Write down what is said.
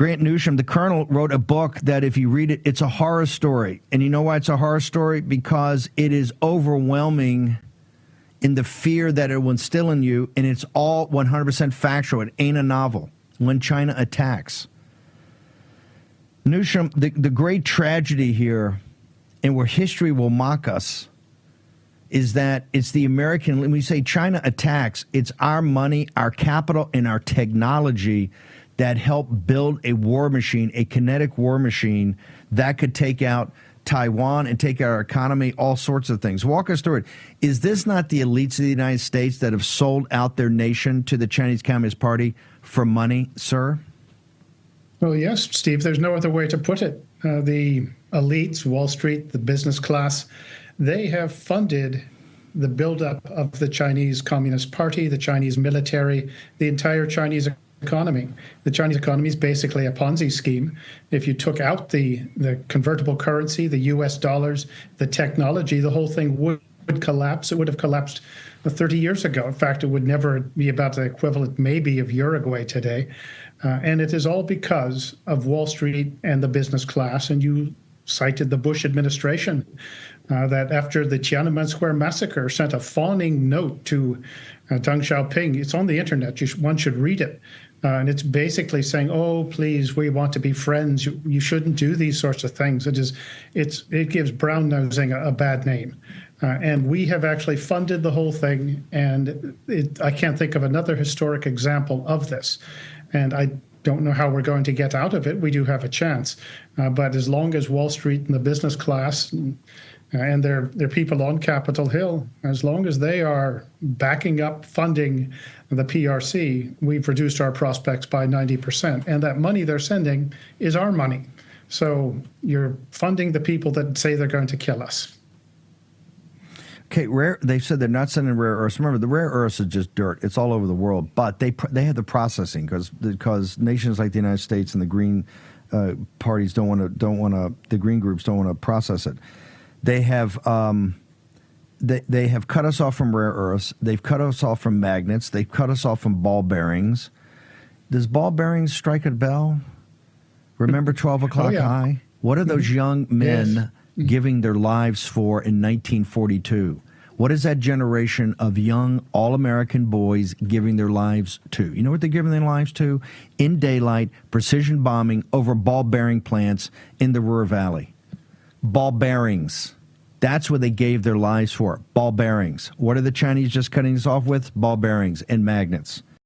Grant Newsham, the colonel, wrote a book that if you read it, it's a horror story. And you know why it's a horror story? Because it is overwhelming in the fear that it will instill in you, and it's all 100% factual. It ain't a novel. When China attacks. Newsham, the great tragedy here, and where history will mock us, is that it's the American, when we say China attacks, it's our money, our capital, and our technology that help build a war machine, a kinetic war machine that could take out Taiwan and take out our economy, all sorts of things. Walk us through it. Is this not the elites of the United States that have sold out their nation to the Chinese Communist Party for money, sir? Well, yes, Steve, there's no other way to put it. The elites, Wall Street, the business class, they have funded the buildup of the Chinese Communist Party, the Chinese military, the entire Chinese economy. The Chinese economy is basically a Ponzi scheme. If you took out the convertible currency, the US dollars, the technology, the whole thing would collapse. It would have collapsed 30 years ago. In fact, it would never be about the equivalent maybe of Uruguay today. And it is all because of Wall Street and the business class. And you cited the Bush administration that after the Tiananmen Square massacre sent a fawning note to Deng Xiaoping. It's on the internet. One should read it. And it's basically saying, oh, please, we want to be friends. You shouldn't do these sorts of things. It gives brown-nosing a bad name. And we have actually funded the whole thing. And I can't think of another historic example of this. And I don't know how we're going to get out of it. We do have a chance. But as long as Wall Street and the business class and their people on Capitol Hill, as long as they are backing up funding the PRC, we've reduced our prospects by 90%. And that money they're sending is our money. So you're funding the people that say they're going to kill us. Okay, they said they're not sending rare earths. Remember, the rare earths is just dirt. It's all over the world. But they have the processing because nations like the United States and the Green parties don't want to. The Green groups don't want to process it. They have they have cut us off from rare earths. They've cut us off from magnets. They've cut us off from ball bearings. Does ball bearings strike a bell? Remember 12 o'clock high? What are those young men giving their lives for in 1942? What is that generation of young all-American boys giving their lives to? You know what they're giving their lives to? In daylight, precision bombing over ball bearing plants in the Ruhr Valley. Ball bearings. That's what they gave their lives for. Ball bearings. What are the Chinese just cutting us off with? Ball bearings and magnets.